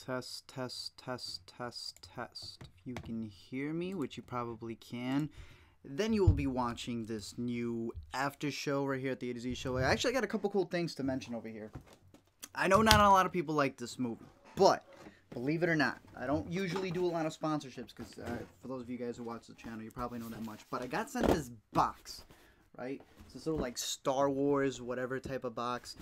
Test, test, test, test, test. If you can hear me, which you probably can, then you will be watching this new after show right here at the AtZ Show. I got a couple cool things to mention over here. I know not a lot of people like this movie, but believe it or not, I don't usually do a lot of sponsorships because for those of you guys who watch the channel, you probably know that much. But I got sent this box, right? It's this little like Star Wars whatever type of box.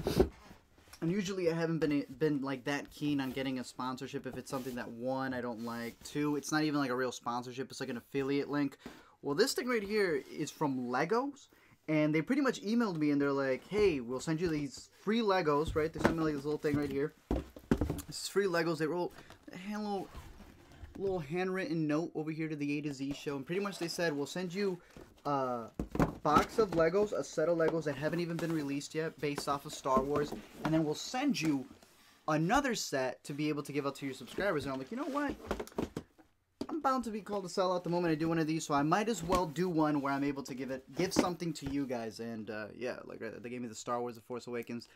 And usually I haven't been like that keen on getting a sponsorship if it's something that, one, I don't like, two, it's not even like a real sponsorship, it's like an affiliate link. Well, this thing right here is from Legos, and they pretty much emailed me and they're like, hey, we'll send you these free Legos, right? They sent me like this little thing right here. This is free Legos. They wrote a little handwritten note over here to the AtZ Show, and pretty much they said, we'll send you a box of Legos, a set of Legos that haven't even been released yet, based off of Star Wars, and then we'll send you another set to be able to give out to your subscribers. And I'm like, you know what? I'm bound to be called a sellout the moment I do one of these, so I might as well do one where I'm able to give something to you guys. And yeah, like they gave me the Star Wars: The Force Awakens,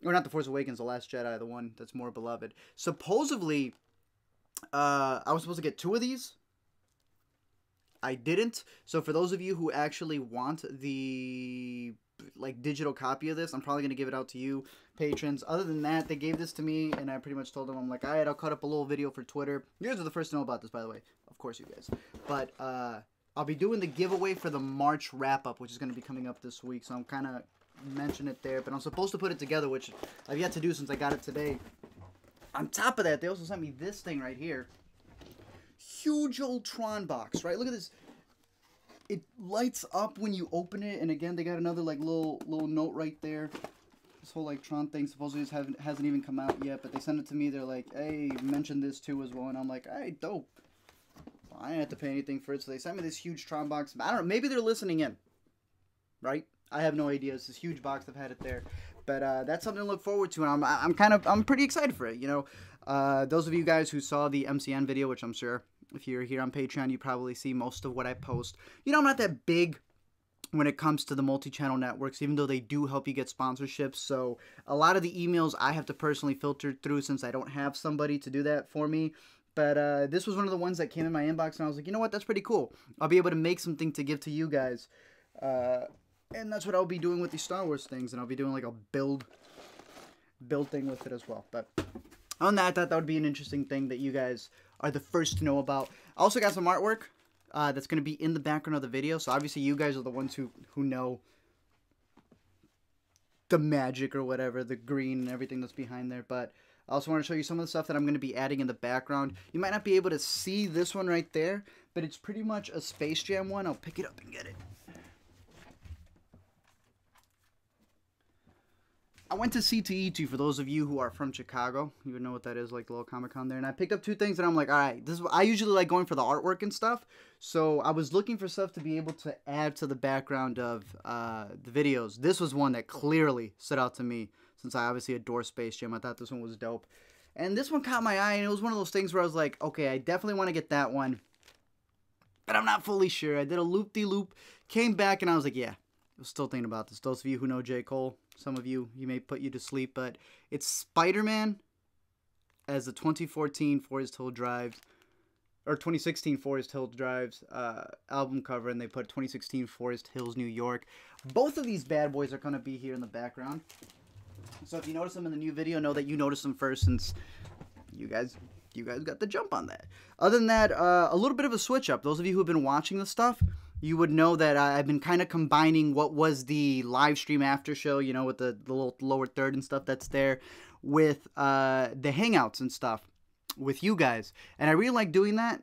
or not The Force Awakens, The Last Jedi, the one that's more beloved. Supposedly, I was supposed to get 2 of these. I didn't. So for those of you who actually want the like digital copy of this, I'm probably gonna give it out to you patrons. Other than that, they gave this to me and I pretty much told them, I'm like, alright, I'll cut up a little video for Twitter. You guys are the first to know about this, by the way, of course, you guys. But I'll be doing the giveaway for the March wrap-up, which is going to be coming up this week, so I'm kind of mentioning it there. But I'm supposed to put it together, which I've yet to do since I got it today. On top of that, they also sent me this thing right here. Huge old Tron box, right? Look at this. It lights up when you open it, and again, they got another like little note right there. This whole like Tron thing supposedly hasn't even come out yet, but they sent it to me. They're like, hey, mention this too as well, and I'm like, hey, dope. I didn't have to pay anything for it, so they sent me this huge Tron box. I don't know, maybe they're listening in, right? I have no idea. It's this huge box. I've had it there, but that's something to look forward to, and I'm pretty excited for it. You know, those of you guys who saw the MCN video, which I'm sure if you're here on Patreon, you probably see most of what I post. You know, I'm not that big when it comes to the multi-channel networks, even though they do help you get sponsorships. So a lot of the emails I have to personally filter through since I don't have somebody to do that for me. But this was one of the ones that came in my inbox, and I was like, you know what, that's pretty cool. I'll be able to make something to give to you guys. And that's what I'll be doing with these Star Wars things, and I'll be doing like a build thing with it as well. But on that, I thought that would be an interesting thing that you guys are the first to know about. I also got some artwork that's going to be in the background of the video, so obviously you guys are the ones who know the magic or whatever, the green and everything that's behind there. But I also want to show you some of the stuff that I'm going to be adding in the background. You might not be able to see this one right there, but it's pretty much a Space Jam one. I'll pick it up and get it. I went to CTE for those of you who are from Chicago. You would know what that is, like the little Comic-Con there. And I picked up 2 things and I'm like, all right, this is, I usually like going for the artwork and stuff. So I was looking for stuff to be able to add to the background of the videos. This was one that clearly stood out to me since I obviously adore Space Jam. I thought this one was dope. And this one caught my eye, and it was one of those things where I was like, okay, I definitely want to get that one. But I'm not fully sure. I did a loop-de-loop, came back, and I was like, yeah, I was still thinking about this. Those of you who know J. Cole, some of you, he may put you to sleep, but it's Spider-Man as the 2014 Forest Hill Drives, or 2016 Forest Hill Drives album cover, and they put 2016 Forest Hills, New York. Both of these bad boys are going to be here in the background. So if you notice them in the new video, know that you noticed them first, since you guys got the jump on that. Other than that, a little bit of a switch up. Those of you who have been watching this stuff, you would know that I've been kind of combining what was the live stream after show, you know, with the little lower third and stuff that's there, with the hangouts and stuff with you guys. And I really like doing that.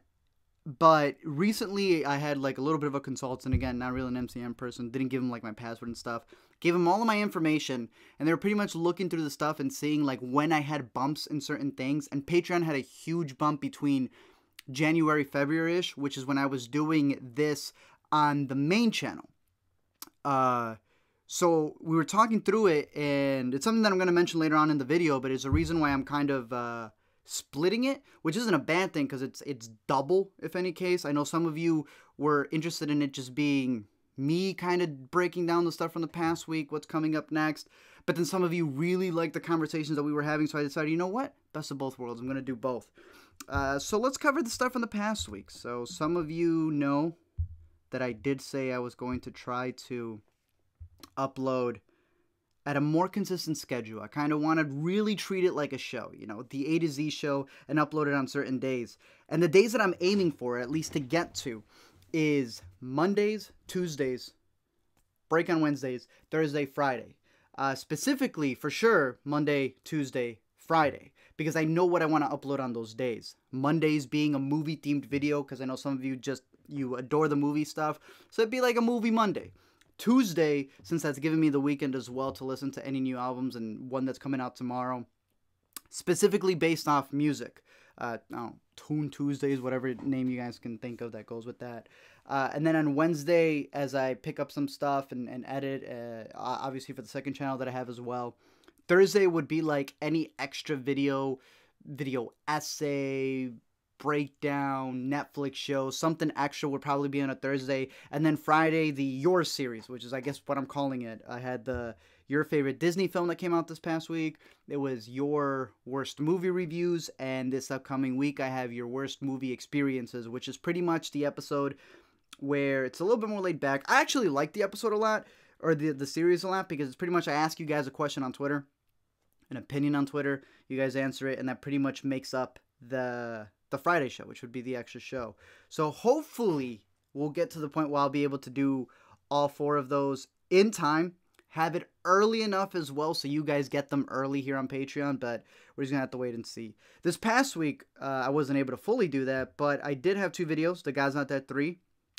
But recently I had like a little bit of a consultant, again, not really an MCM person, didn't give him like my password and stuff, gave him all of my information, and they were pretty much looking through the stuff and seeing like when I had bumps in certain things. And Patreon had a huge bump between January, February-ish, which is when I was doing this on the main channel. So we were talking through it, and it's something that I'm going to mention later on in the video, but it's a reason why I'm kind of splitting it, which isn't a bad thing because it's double, if any case. I know some of you were interested in it just being me kind of breaking down the stuff from the past week, what's coming up next. But then some of you really liked the conversations that we were having, so I decided, you know what? Best of both worlds. I'm going to do both. So let's cover the stuff from the past week. So some of you know that I did say I was going to try to upload at a more consistent schedule. I kind of want to really treat it like a show, you know, the A to Z show, and upload it on certain days. And the days that I'm aiming for, at least to get to, is Mondays, Tuesdays, break on Wednesdays, Thursday, Friday. Specifically, for sure, Monday, Tuesday, Friday, because I know what I want to upload on those days. Mondays being a movie-themed video, because I know some of you adore the movie stuff, so it'd be like a movie Monday. Tuesday, since that's given me the weekend as well to listen to any new albums, and one that's coming out tomorrow, specifically based off music. Tune Tuesdays, whatever name you guys can think of that goes with that. And then on Wednesday, as I pick up some stuff and edit, obviously for the second channel that I have as well. Thursday would be like any extra video essay, breakdown, Netflix show, something extra would probably be on a Thursday. And then Friday, the Your series, which is I guess what I'm calling it. I had your favorite Disney film that came out this past week. It was your worst movie reviews, and this upcoming week I have your worst movie experiences, which is pretty much the episode where it's a little bit more laid back. I actually like the episode a lot, or the series a lot, because it's pretty much I ask you guys a question on Twitter, an opinion on Twitter, you guys answer it, and that pretty much makes up the Friday show, which would be the extra show. So hopefully we'll get to the point where I'll be able to do all 4 of those in time, have it early enough as well so you guys get them early here on Patreon, but we're just going to have to wait and see. This past week, I wasn't able to fully do that, but I did have 2 videos, The Guy's Not Dead 3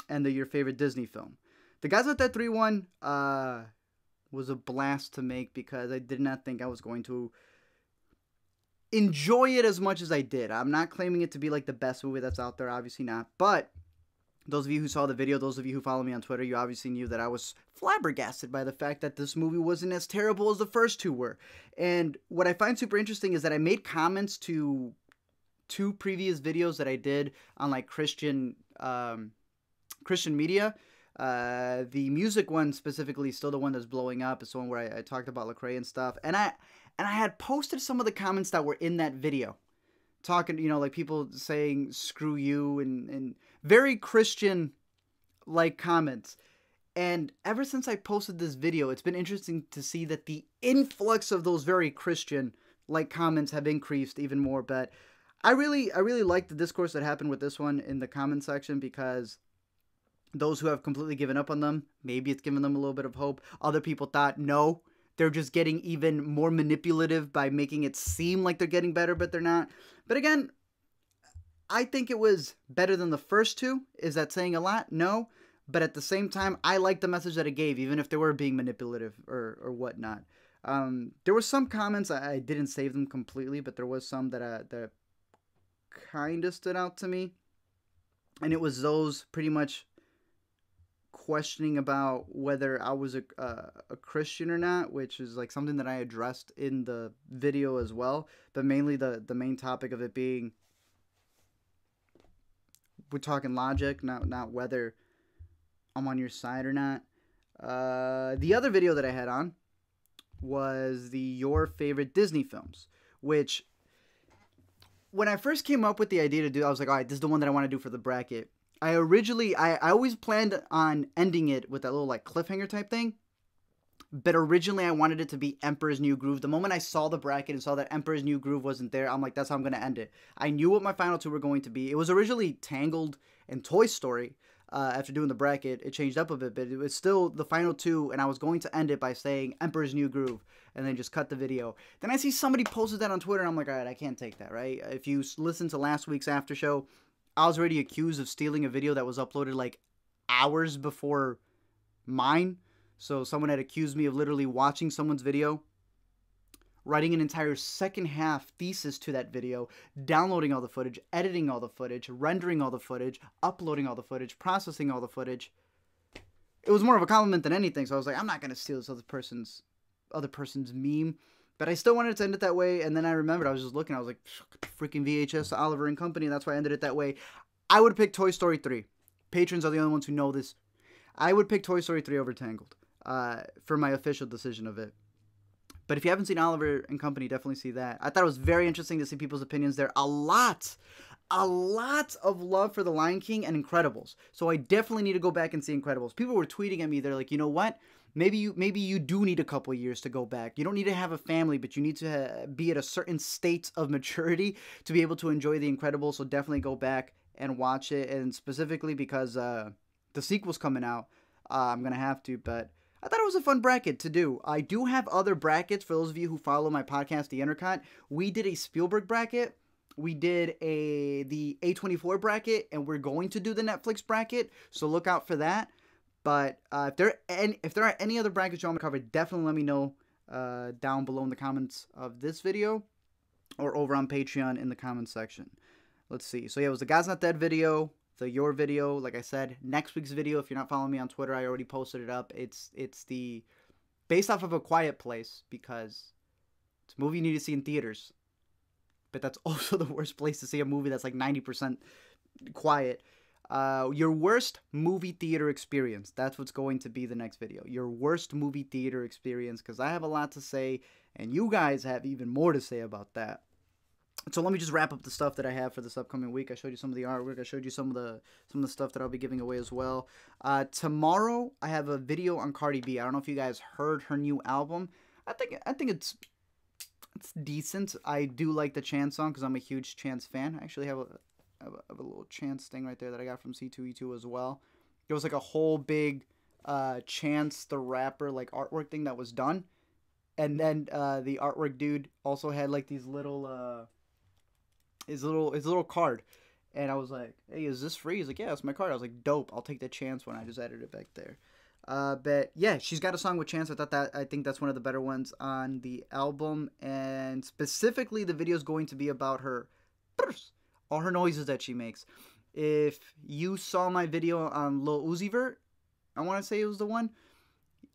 and Your Favorite Disney Film. The Guy's Not Dead 3 one was a blast to make because I did not think I was going to enjoy it as much as I did. I'm not claiming it to be like the best movie that's out there, obviously not, but those of you who saw the video, those of you who follow me on Twitter, you obviously knew that I was flabbergasted by the fact that this movie wasn't as terrible as the first 2 were. And what I find super interesting is that I made comments to 2 previous videos that I did on like Christian media. The music one specifically is still the one that's blowing up. It's the one where I talked about Lecrae and stuff. And I had posted some of the comments that were in that video. Talking, you know, like people saying, screw you, and very Christian-like comments. And ever since I posted this video, it's been interesting to see that the influx of those very Christian-like comments have increased even more. But I really like the discourse that happened with this one in the comment section, because those who have completely given up on them, maybe it's given them a little bit of hope. Other people thought, no, they're just getting even more manipulative by making it seem like they're getting better, but they're not. But again, I think it was better than the first 2. Is that saying a lot? No. But at the same time, I liked the message that it gave, even if they were being manipulative or whatnot. There were some comments, I didn't save them completely, but there was some that kind of stood out to me. And it was those pretty much questioning about whether I was a Christian or not, which is like something that I addressed in the video as well, but mainly the main topic of it being, we're talking logic, not whether I'm on your side or not. The other video that I had on was your favorite Disney films, which when I first came up with the idea to do, I was like, all right, this is the one that I want to do for the bracket. I always planned on ending it with that little like cliffhanger type thing, but originally I wanted it to be Emperor's New Groove. The moment I saw the bracket and saw that Emperor's New Groove wasn't there, I'm like, that's how I'm going to end it. I knew what my final 2 were going to be. It was originally Tangled and Toy Story. After doing the bracket, it changed up a bit, but it was still the final 2, and I was going to end it by saying Emperor's New Groove, and then just cut the video. Then I see somebody posted that on Twitter, and I'm like, all right, I can't take that, right? If you listen to last week's after show, I was already accused of stealing a video that was uploaded like hours before mine. So someone had accused me of literally watching someone's video, writing an entire second half thesis to that video, downloading all the footage, editing all the footage, rendering all the footage, uploading all the footage, processing all the footage. It was more of a compliment than anything. So I was like, I'm not going to steal this other person's meme. But I still wanted to end it that way, and then I remembered, I was just looking, I was like, freaking VHS, Oliver and Company, and that's why I ended it that way. I would pick Toy Story 3. Patrons are the only ones who know this. I would pick Toy Story 3 over Tangled for my official decision of it. But if you haven't seen Oliver and Company, definitely see that. I thought it was very interesting to see people's opinions there. A lot of love for The Lion King and Incredibles. So I definitely need to go back and see Incredibles. People were tweeting at me. They're like, you know what? Maybe you do need a couple years to go back. You don't need to have a family, but you need to be at a certain state of maturity to be able to enjoy The Incredibles. So definitely go back and watch it. And specifically because the sequel's coming out, I'm going to have to. But I thought it was a fun bracket to do. I do have other brackets for those of you who follow my podcast, The Intercut. We did a Spielberg bracket. We did the A24 bracket, and we're going to do the Netflix bracket. So look out for that. But if there are any other brackets you want me to cover, definitely let me know down below in the comments of this video or over on Patreon in the comments section. Let's see. So yeah, it was the God's Not Dead video, your video. Like I said, next week's video, if you're not following me on Twitter, I already posted it up. It's the based off of A Quiet Place, because it's a movie you need to see in theaters. But that's also the worst place to see a movie that's like 90% quiet. Your worst movie theater experience. That's what's going to be the next video. Your worst movie theater experience, because I have a lot to say, and you guys have even more to say about that. So let me just wrap up the stuff that I have for this upcoming week. I showed you some of the artwork. I showed you some of the stuff that I'll be giving away as well. Tomorrow I have a video on Cardi B. I don't know if you guys heard her new album. I think it's decent. I do like the Chance song because I'm a huge Chance fan. I actually have a little Chance thing right there that I got from C2E2 as well. It was like a whole big Chance the Rapper like artwork thing that was done. And then the artwork dude also had like these little his little card. And I was like, hey, is this free? He's like, yeah, it's my card. I was like, dope. I'll take the Chance one. I just added it back there. But yeah, she's got a song with Chance. I think that's one of the better ones on the album. And specifically, the video is going to be about her, all her noises that she makes. If you saw my video on Lil Uzi Vert, I want to say it was the one,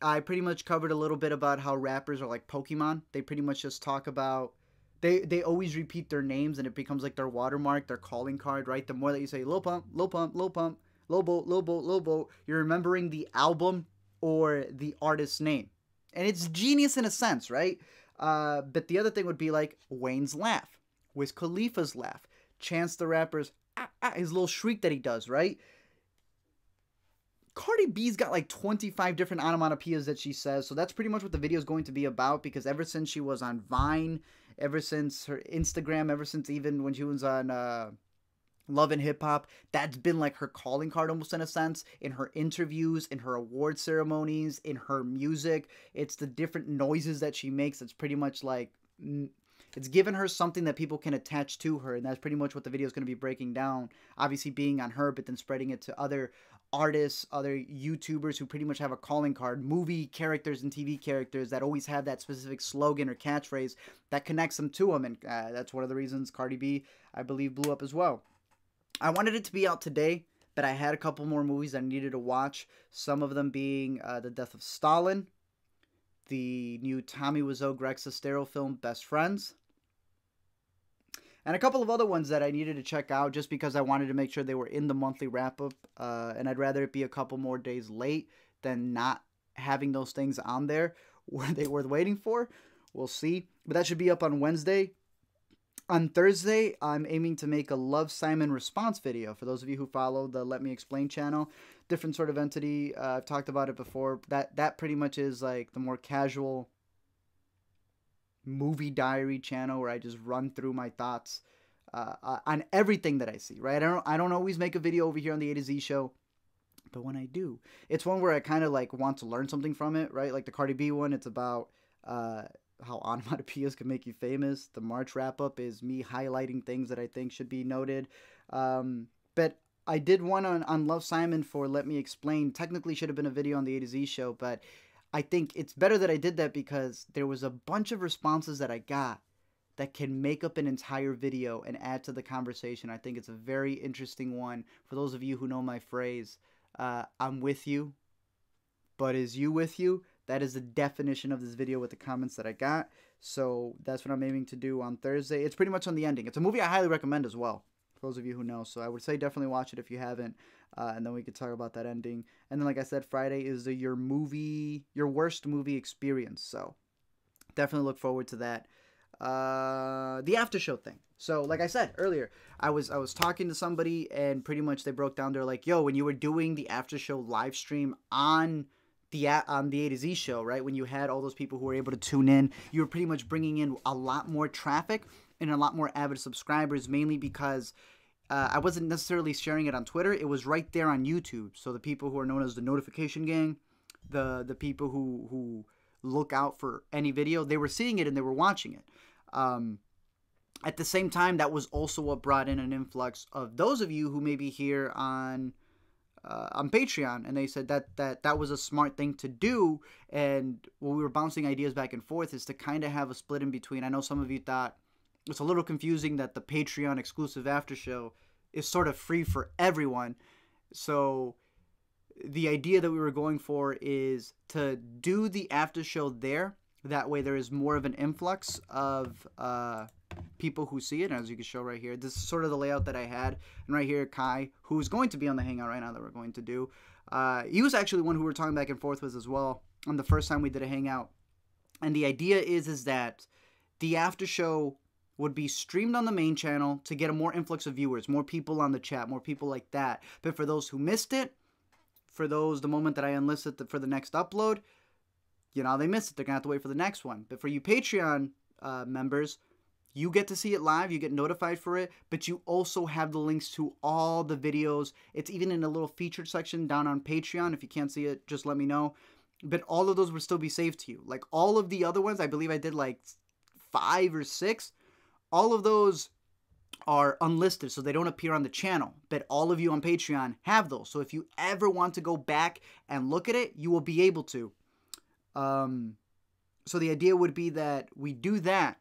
I pretty much covered a little bit about how rappers are like Pokemon. They pretty much just talk about, they always repeat their names, and it becomes like their watermark, their calling card, right? The more that you say Lil Pump, Lil Pump, Lil Pump, Lil Boat, Lil Boat, Lil Boat, you're remembering the album or the artist's name. And it's genius in a sense, right? But the other thing would be like Wayne's laugh, Wiz Khalifa's laugh, Chance the Rapper's his little shriek that he does, right? Cardi B's got like 25 different onomatopoeias that she says, so that's pretty much what the video is going to be about, because ever since she was on Vine, ever since her Instagram, ever since even when she was on Love and Hip Hop, that's been like her calling card almost in a sense, in her interviews, in her award ceremonies, in her music. It's the different noises that she makes that's pretty much like, it's given her something that people can attach to her, and that's pretty much what the video is going to be breaking down. Obviously being on her, but then spreading it to other artists, other YouTubers who pretty much have a calling card, movie characters and TV characters that always have that specific slogan or catchphrase that connects them to them, and that's one of the reasons Cardi B, I believe, blew up as well. I wanted it to be out today, but I had a couple more movies I needed to watch, some of them being The Death of Stalin, the new Tommy Wiseau, Greg Sestero film, Best Friends, and a couple of other ones that I needed to check out just because I wanted to make sure they were in the monthly wrap-up, and I'd rather it be a couple more days late than not having those things on there. Were they worth waiting for? We'll see. But that should be up on Wednesday. On Thursday, I'm aiming to make a Love Simon response video. For those of you who follow the Let Me Explain channel, different sort of entity. I've talked about it before. That pretty much is like the more casual movie diary channel where I just run through my thoughts on everything that I see, right? I don't always make a video over here on the AtZ Show, but when I do, it's one where I kind of like want to learn something from it, right? Like the Cardi B one, it's about how onomatopoeias can make you famous. The March wrap-up is me highlighting things that I think should be noted. But I did one on Love Simon for Let Me Explain. Technically should have been a video on the AtZ Show, but I think it's better that I did that because there was a bunch of responses that I got that can make up an entire video and add to the conversation. I think it's a very interesting one. For those of you who know my phrase, I'm with you, but is you with you? That is the definition of this video with the comments that I got. So that's what I'm aiming to do on Thursday. It's pretty much on the ending. It's a movie I highly recommend as well. For those of you who know. So I would say definitely watch it if you haven't. And then we could talk about that ending. And then, like I said, Friday is your worst movie experience. So definitely look forward to that. The after show thing. So, like I said earlier, I was talking to somebody, and pretty much they broke down. They're like, "Yo, when you were doing the after show live stream on the AtZ Show, right? When you had all those people who were able to tune in, you were pretty much bringing in a lot more traffic and a lot more avid subscribers, mainly because I wasn't necessarily sharing it on Twitter. It was right there on YouTube. So the people who are known as the notification gang, the people who look out for any video, they were seeing it and they were watching it. At the same time, that was also what brought in an influx of those of you who may be here on Patreon, and they said that was a smart thing to do. And when we were bouncing ideas back and forth, is to kind of have a split in between. I know some of you thought it's a little confusing that the Patreon exclusive after show is sort of free for everyone. So the idea that we were going for is to do the after show there. That way there is more of an influx of people who see it. As you can show right here, this is sort of the layout that I had. And right here, Kai, who's going to be on the Hangout right now that we're going to do, he was actually one who we were talking back and forth with as well on the first time we did a Hangout. And the idea is that the after show would be streamed on the main channel to get a more influx of viewers, more people on the chat, more people like that. But for those who missed it, for those, the moment that I enlisted for the next upload, you know, they missed it. They're going to have to wait for the next one. But for you Patreon members, you get to see it live. You get notified for it. But you also have the links to all the videos. It's even in a little featured section down on Patreon. If you can't see it, just let me know. But all of those will still be saved to you. Like all of the other ones, I believe I did like 5 or 6. All of those are unlisted, so they don't appear on the channel. But all of you on Patreon have those. So if you ever want to go back and look at it, you will be able to. So the idea would be that we do that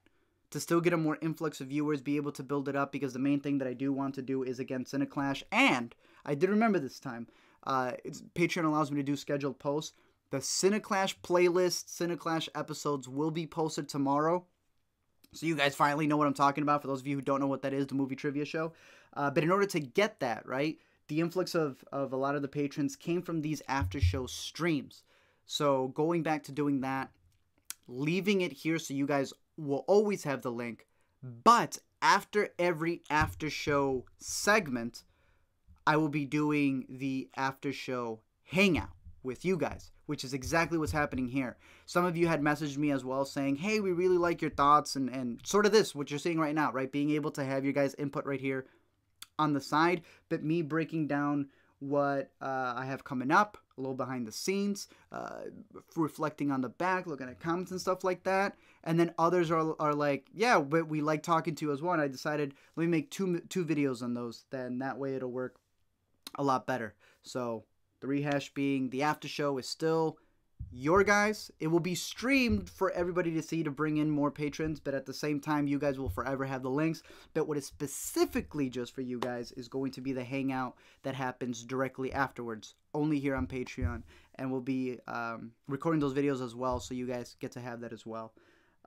to still get a more influx of viewers, be able to build it up, because the main thing that I do want to do is, again, Cineclash. And I did remember this time, Patreon allows me to do scheduled posts. The Cineclash playlist, Cineclash episodes will be posted tomorrow. So you guys finally know what I'm talking about. For those of you who don't know what that is, the movie trivia show. But in order to get that, right, the influx of a lot of the patrons came from these after show streams. So going back to doing that, leaving it here so you guys will always have the link. But after every after show segment, I will be doing the after show hangout with you guys, which is exactly what's happening here. Some of you had messaged me as well saying, hey, we really like your thoughts, and sort of this, what you're seeing right now, right? Being able to have your guys' input right here on the side, but me breaking down what I have coming up, a little behind the scenes, reflecting on the back, looking at comments and stuff like that. And then others are like, yeah, but we like talking to you as well. And I decided, let me make two videos on those. Then that way it'll work a lot better. So the rehash being the after show is still your guys. It will be streamed for everybody to see to bring in more patrons, but at the same time, you guys will forever have the links. But what is specifically just for you guys is going to be the hangout that happens directly afterwards, only here on Patreon, and we'll be recording those videos as well, so you guys get to have that as well.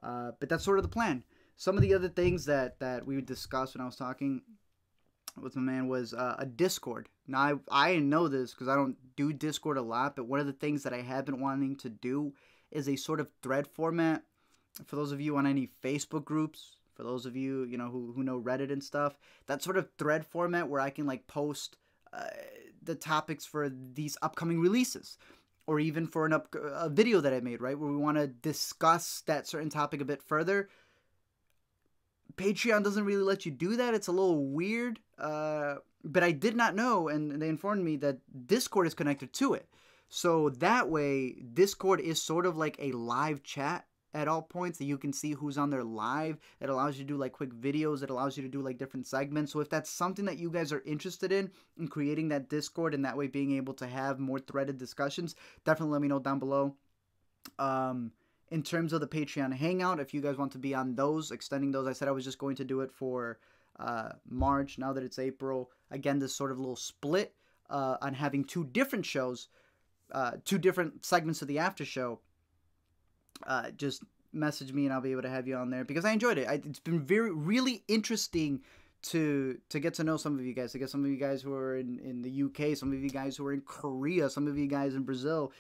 But that's sort of the plan. Some of the other things that we would discuss when I was talking with my man was a Discord. Now, I didn't know this because I don't do Discord a lot, but one of the things that I have been wanting to do is a sort of thread format. For those of you on any Facebook groups, for those of you, you know, who know Reddit and stuff, that sort of thread format where I can like post the topics for these upcoming releases, or even for a video that I made, right, where we want to discuss that certain topic a bit further. Patreon doesn't really let you do that. It's a little weird, but I did not know, and they informed me that Discord is connected to it. So that way, Discord is sort of like a live chat at all points that you can see who's on there live. It allows you to do like quick videos. It allows you to do like different segments. So if that's something that you guys are interested in creating that Discord and that way being able to have more threaded discussions, definitely let me know down below. In terms of the Patreon Hangout, if you guys want to be on those, extending those, I said I was just going to do it for March. Now that it's April, again, this sort of little split on having 2 different shows, 2 different segments of the after show. Just message me and I'll be able to have you on there because I enjoyed it. It's been really interesting to get to know some of you guys, to get some of you guys who are in the UK, some of you guys who are in Korea, some of you guys in Brazil.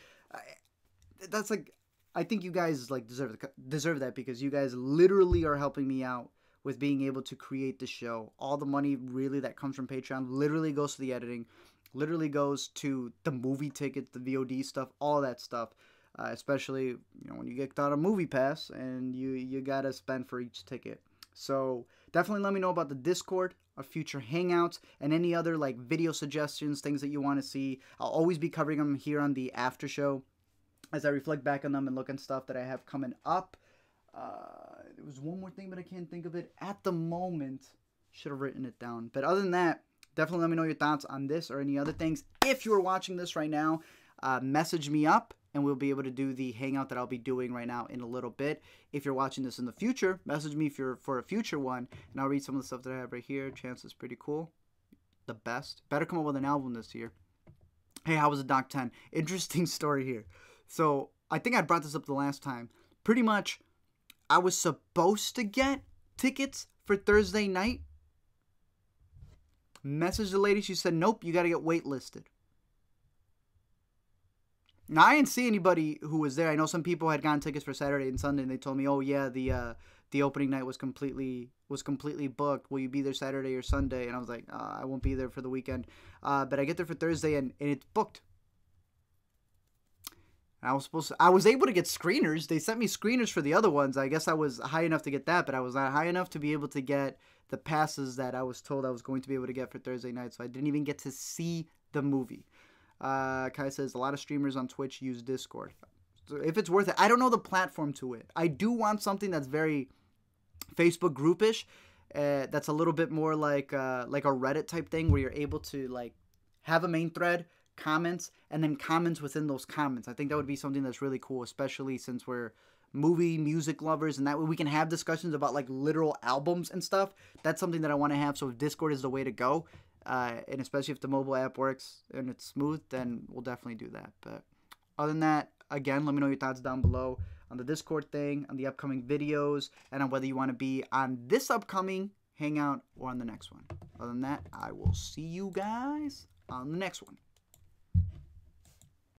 That's like, I think you guys like deserve that, because you guys literally are helping me out with being able to create the show. All the money really that comes from Patreon literally goes to the editing, literally goes to the movie tickets, the VOD stuff, all that stuff. Especially when you get on a movie pass and you gotta spend for each ticket. So definitely let me know about the Discord, our future hangouts, and any other like video suggestions, things that you want to see. I'll always be covering them here on the after show as I reflect back on them and look at stuff that I have coming up. There was one more thing, but I can't think of it at the moment. Should have written it down. But other than that, definitely let me know your thoughts on this or any other things. If you are watching this right now, message me up, and we'll be able to do the hangout that I'll be doing right now in a little bit. If you're watching this in the future, message me for a future one, and I'll read some of the stuff that I have right here. Chance is pretty cool. The best. Better come up with an album this year. Hey, how was the Doc 10? Interesting story here. So, I think I brought this up the last time. Pretty much, I was supposed to get tickets for Thursday night. Messaged the lady. She said, nope, you got to get waitlisted. Now, I didn't see anybody who was there. I know some people had gotten tickets for Saturday and Sunday, and they told me, oh, yeah, the opening night was completely booked. Will you be there Saturday or Sunday? And I was like, I won't be there for the weekend. But I get there for Thursday, and it's booked. I was able to get screeners. They sent me screeners for the other ones. I guess I was high enough to get that, but I was not high enough to be able to get the passes that I was told I was going to be able to get for Thursday night. So I didn't even get to see the movie. Kai says, a lot of streamers on Twitch use Discord. So if it's worth it, I don't know the platform to it. I do want something that's very Facebook groupish. That's a little bit more like a Reddit type thing, where you're able to like have a main thread, comments, and then comments within those comments. I think that would be something that's really cool, especially since we're music lovers, and that way we can have discussions about like literal albums and stuff. That's something that I want to have. So if Discord is the way to go, and especially if the mobile app works and it's smooth, then we'll definitely do that. But other than that, again, let me know your thoughts down below on the Discord thing, on the upcoming videos, and on whether you want to be on this upcoming hangout or on the next one. Other than that, I will see you guys on the next one.